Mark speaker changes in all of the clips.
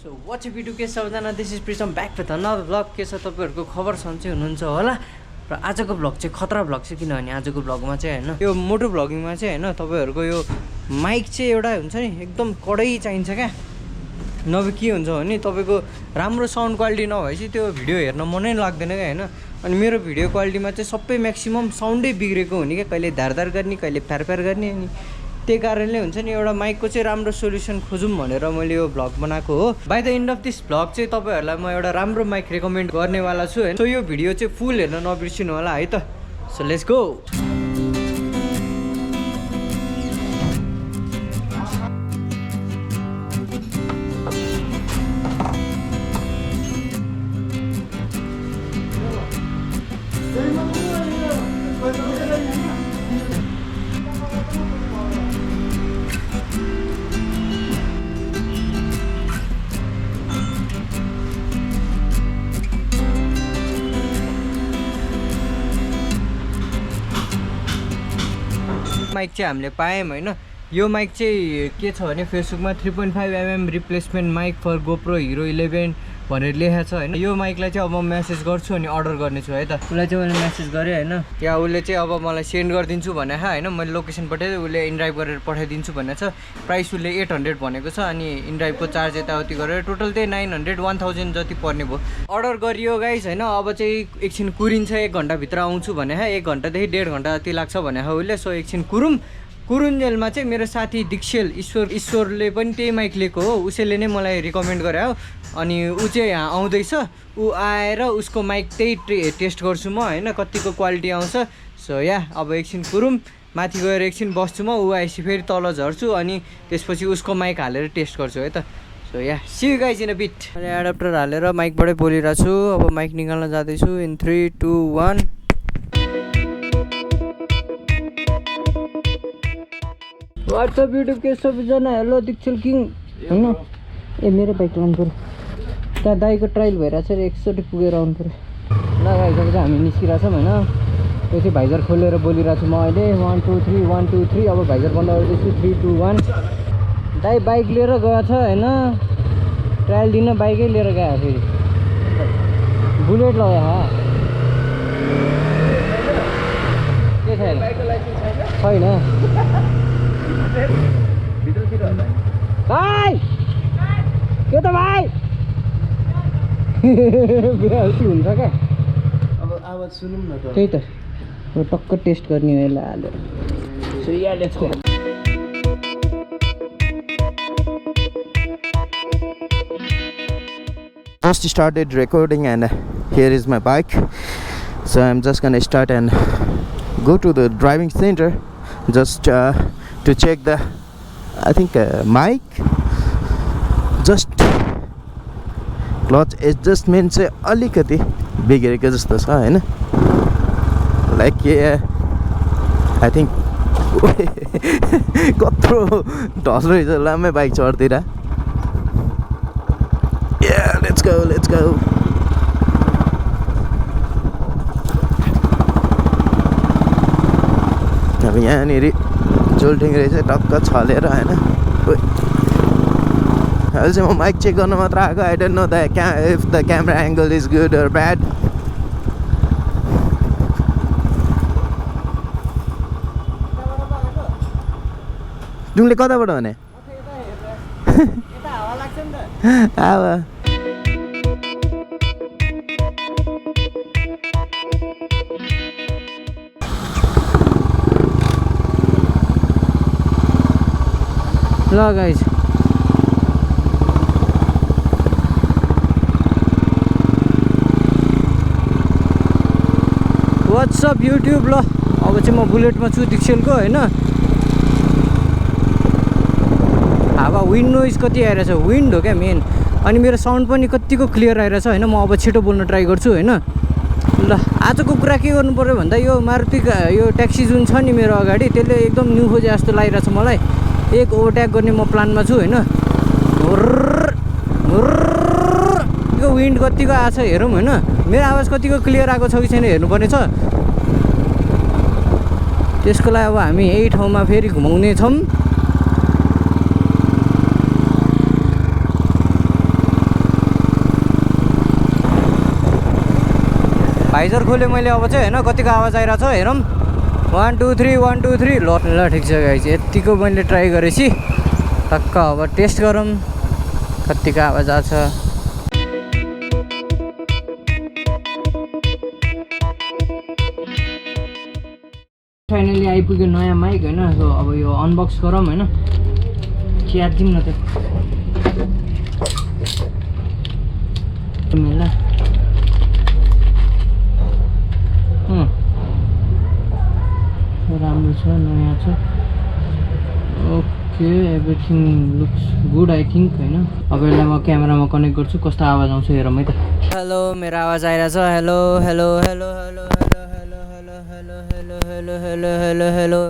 Speaker 1: So what's up video के सबैजना this is prism back with another vlog के छ तपाईहरुको खबर सन्चै हुनुहुन्छ होला र आजको भ्लग चाहिँ खतरा भ्लग चाहिँ किनभने आजको भ्लगमा चाहिँ हैन यो मोटो भ्लगिङमा चाहिँ हैन तपाईहरुको यो माइक चाहिँ एउटा हुन्छ नि एकदम कडै चाहिन्छ क्या नभए के हुन्छ भने तपाईको राम्रो साउन्ड क्वालिटी नभएपछि त्यो भिडियो हेर्न मनै लाग्दैन क्या हैन अनि मेरो भिडियो क्वालिटीमा चाहिँ सबै म्याक्सिमम साउन्डै बिग्रेको हुने क्या कहिले धारधार गर्ने कहिले फ्यारफ्यार गर्ने अनि त्यही कारणले हुन्छ नि एउटा माइकको चाहिँ राम्रो सोल्युसन खोजौँ भनेर मैले यो भ्लग बनाएको हो by the end of this vlog चाहिँ तपाईहरुलाई म एउटा राम्रो माइक रेकमेन्ड गर्नेवाला छु हैन सो यो भिडियो चाहिँ फुल हेर्न नबिर्सिनु होला है त सो लेट्स गो माइक चाहिँ हामीले पायौँ हैन यो माइक चाहिँ के छ भने फेसबुकमा 3.5mm replacement mic for GoPro Hero 11 भनेर लेखेको छ हैन यो माइकलाई चाहिँ अब म मेसेज गर्छु अनि अर्डर गर्नेछु है त उसलाई चाहिँ मैले मेसेज गरेँ हैन या उसले चाहिँ अब मलाई सेन्ड गरिदिन्छु भने हैन मैले लोकेसन पठाइदिए उसले इनड्राइभ गरेर पठाइदिन्छु भनेको छ प्राइस उसले 800 भनेको छ अनि इनड्राइभको चार्ज यताउति गरेर टोटल चाहिँ 900 1000 जति पर्ने भयो अर्डर गरियो गाइस हैन अब चाहिँ एकछिन कुरिन्छ 1 घण्टाभित्र आउँछु भने 1 घण्टादेखि 1.5 घण्टा जति लाग्छ भने उसले सो एकछिन कुरुन्जेलमा चाहिँ मेरो साथी दीक्षेल ईश्वरले पनि त्यही माइक लिएको हो उसैले नै मलाई रिकमेन्ड गरे हो अनि ऊ चाहिँ यहाँ आउँदैछ ऊ आएर उसको माइक त्यही टेस्ट गर्छु म हैन कतिको क्वालिटी आउँछ सो या अब एकछिन कुरुम माथि गएर एकछिन बस्छु म ऊ आएपछि फेरि तल झर्छु अनि त्यसपछि उसको माइक हालेर टेस्ट गर्छु है त so yeah see you guys in a bit मैले एडाप्टर हालेर माइकबाटै बोलिरहेको छु अब माइक निकाल्न जाँदैछु इन 3 2 1 व्हाट्सअप यूट्यूब के सबैजना हेलो दीक्षेल किङ हैन ए मेरो बाइक लाउनु पऱ्यो त्यहाँ दाइको ट्रायल भइरहेको छ र एकचोटि पुगेर आउनु पऱ्यो ल गाइसकेपछि हामी निस्किरहेछौँ हैन त्यो चाहिँ भाइजर खोलेर बोलिरहेको छु म अहिले 1 2 3 1 2 3 अब भाइजर बन्द गर्दैछु 3 2 1 दाइ बाइक लिएर गएको छ हैन ट्रायल दिन बाइकै लिएर गयो फेरि बुलेट लगायो के छैन भाइ के त भाइ बिराल्टी हुन्छ क्या
Speaker 2: अब आवाज सुनौँ न त
Speaker 1: त्यही त टक्क टेस्ट गर्ने हो यसलाई हालेर so yeah let's go
Speaker 2: Just started recording and here is my bike, so I'm just gonna start and go to the driving center just to check the I think mic just clutch adjustment चाहिँ अलिकति बिग्रेको जस्तो छ हैन like I think कत्रो ढस रहेछ लामै bike चढ्दिरा yeah let's go अब यहाँनिर जोल्टिङ रहेछ टक्क छलेर हैन अहिले चाहिँ म माइक चेक गर्न मात्र आएको I don't know the if the camera angle is good or bad तिमीले कताबाट भने अब
Speaker 1: ल गाइज व्हाट्सअप युट्युब ल अब चाहिँ म बुलेटमा छु दीक्षेलको हैन हावा विन्ड नोइज कति आइरहेछ विन्ड हो क्या मेन अनि मेरो साउन्ड पनि कतिको क्लियर आइरहेछ हैन म अब छिटो बोल्न ट्राई गर्छु हैन ल आजको कुरा के गर्नु पर्यो भन्दा यो मारुति यो ट्याक्सी जुन छ नि मेरो अगाडि त्यसले एकदम न्यू खोजे जस्तो लागिरहेछ मलाई एक ओभरटेक गर्ने म प्लानमा छु हैन यो विन्ड कतिको आछ हेरौँ हैन मेरो आवाज कतिको क्लियर आएको छ कि छैन हेर्नुपर्ने छ त्यसको लागि अब हामी यही ठाउँमा फेरि घुमाउने छौं भाइजर खोलेँ मैले अब चाहिँ होइन कतिको आवाज आइरहेको छ हेरौँ 1 2 3 1 2 3 ल ठिक छ गाइस यतिको मैले ट्राई गरेपछि टक्क अब टेस्ट गरौँ कतिको आवाज आछ फाइनली आइपुग्यो नयाँ माइक होइन सो अब यो अनबक्स गरौँ होइन च्यातिम न त मेला राम्रो छ नयाँ छ okay everything looks good I think होइन अब यसलाई म क्यामेरामा कनेक्ट गर्छु कस्तो आवाज आउँछ हेरौँ है त हेलो मेरो आवाज आइरहेछ hello hello hello hello hello hello hello hello hello hello hello hello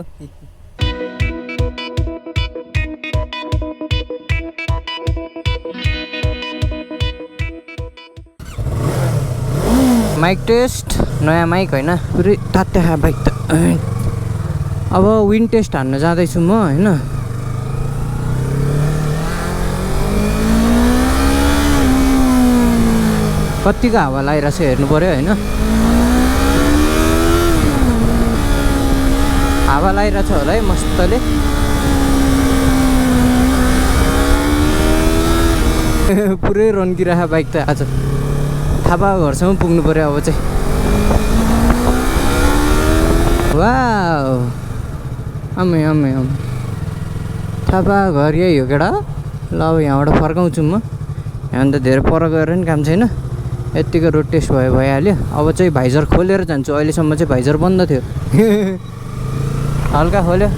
Speaker 1: mic test नयाँ माइक होइन पुरै तात्या बाइक त अब विन्ड टेस्ट हान्न जाँदैछु म होइन कतिको हावा लगाइरहेछ हेर्नु पऱ्यो होइन हावा लगाइरहेछ होला है मस्तले पुरै रन्किरहेको बाइक त आज थापा घरसम्म पुग्नु पऱ्यो अब चाहिँ वाउ आमे आमे आमे थापा घर यही हो केटा ल अब यहाँबाट फर्काउँछु म यहाँ त धेरै पर गएर नि काम छैन यत्तिको रोड टेस्ट भइहाल्यो अब चाहिँ भाइजर खोलेर जान्छु अहिलेसम्म चाहिँ भाइजर बन्द थियो हल्का खोल्यो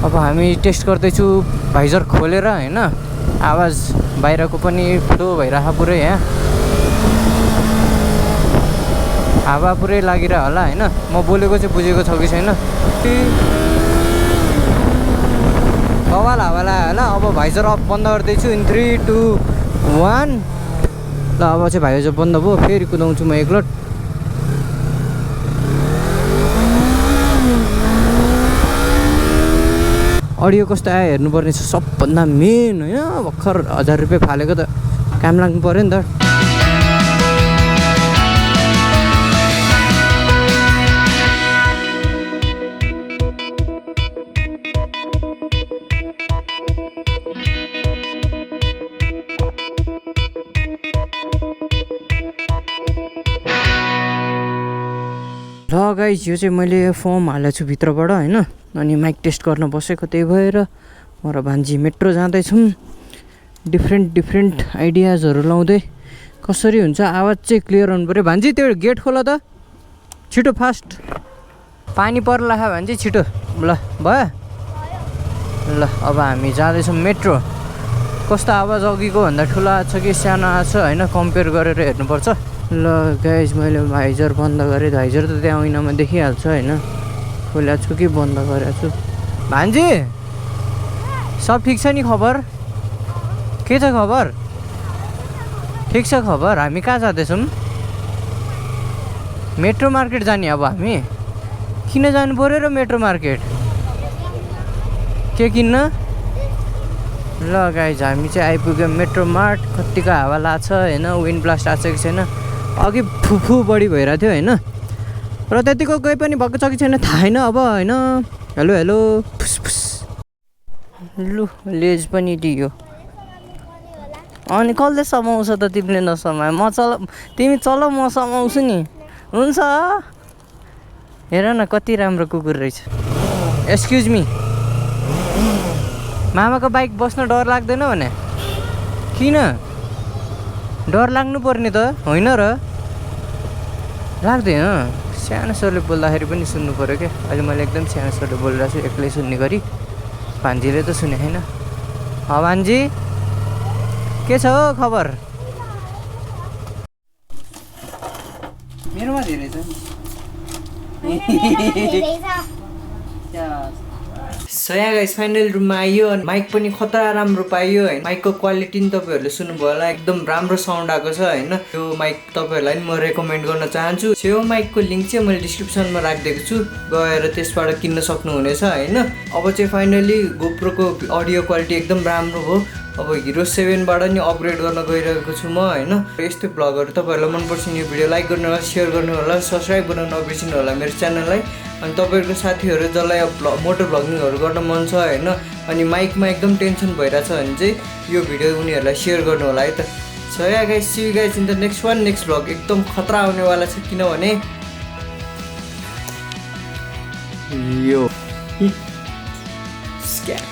Speaker 1: अब हामी टेस्ट गर्दैछु भाइजर खोलेर होइन आवाज बाहिरको पनि फ्लो भइरहेको पुरै यहाँ हावा पुरै लागिरह होला होइन म बोलेको चाहिँ बुझेको छ कि छैन बवाल हावा लाग्यो होला अब भाइजर अफ बन्द गर्दैछु इन 3 2 1 ल अब चाहिँ भाइजर बन्द भयो फेरि कुदाउँछु म एकलट अडियो कस्तो आयो हेर्नुपर्ने छ सबभन्दा मेन होइन भर्खर 1000 रुपियाँ फालेको त काम लाग्नु पऱ्यो नि त ल गाइस यो चाहिँ मैले फर्म हालेको छु भित्रबाट होइन अनि माइक टेस्ट गर्न बसेको त्यही भएर म र भान्जी मेट्रो जाँदैछौँ डिफ्रेन्ट आइडियाजहरू लाउँदै कसरी हुन्छ आवाज चाहिँ क्लियर हुनु पऱ्यो भान्जी त्यो गेट खोला त छिटो फास्ट पानी पर्ला भान्जी छिटो ल भयो ल अब हामी जाँदैछौँ मेट्रो कस्तो आवाज अघिको भन्दा ठुलो आएको छ कि सानो आएको छ होइन कम्पेयर गरेर हेर्नुपर्छ ल गाइस मैले भाइजर बन्द गरेँ भाइजर त त्यहाँ ऐनामा देखिहाल्छ होइन खोलेको छु कि बन्द गरेको छु भान्जी सब ठिक छ नि खबर के छ खबर ठिक छ खबर हामी कहाँ जाँदैछौँ मेट्रो मार्केट जाने अब हामी किन जानु पऱ्यो र मेट्रो मार्केट के किन्न ल गाइस हामी चाहिँ आइपुग्यो मेट्रो मार्ट कतिको हावा लाग्छ होइन विन्ड ब्लास्ट आएको छ कि छैन अघि फुफु बढी भइरहेको थियो होइन र त्यतिको केही पनि भएको छ कि छैन थाहा छैन अब होइन हेलो हेलो फुसफुस लु लेज पनि दियो अनि कसले समाउँछ त तिमीले नसमाए म तिमी चल म समाउँछु नि हुन्छ हेर न कति राम्रो कुकुर रहेछ एक्सक्युज मी मामाको बाइक बस्न डर लाग्दैन भने किन डर लाग्नु पर्ने त होइन र लाग्दैन सानो स्वरले बोल्दाखेरि पनि सुन्नु पऱ्यो क्या अहिले मैले एकदम सानो स्वरले बोलिरहेको छु एक्लै सुन्ने गरी भान्जीले त सुने होइन भान्जी के छ हो खबर मेरोमा धेरै छ सो यहाँ गाइस फाइनल रुममा आइयो अनि माइक पनि खतरा राम्रो पाइयो होइन माइकको क्वालिटी नि तपाईँहरूले सुन्नुभयो होला एकदम राम्रो साउन्ड आएको छ होइन यो माइक तपाईँहरूलाई नि म रेकमेन्ड गर्न चाहन्छु यो माइकको लिङ्क चाहिँ मैले डिस्क्रिप्सनमा राखिदिएको छु गएर त्यसबाट किन्न सक्नुहुनेछ होइन अब चाहिँ फाइनली गोप्रोको अडियो क्वालिटी एकदम राम्रो हो अब हिरो 7 बाट नि अपग्रेड गर्न गइरहेको छु म हैन। यस्तै भ्लगहरु तपाईहरुलाई मन पर्छ नि यो भिडियो लाइक गर्नु होला, शेयर गर्नु होला, सब्स्क्राइब गर्न नबिर्सिनु होला मेरो च्यानललाई। अनि तपाईहरुको साथीहरु जसलाई मोटो भ्लगिङहरु गर्न मन छ हैन अनि माइकमा एकदम टेन्सन भइराछ भने चाहिँ यो भिडियो उनीहरुलाई शेयर गर्नु होला है त। So yeah guys, see you guys in the next vlog. एकदम खतरा आउने वाला छ किनभने यो स्क्याम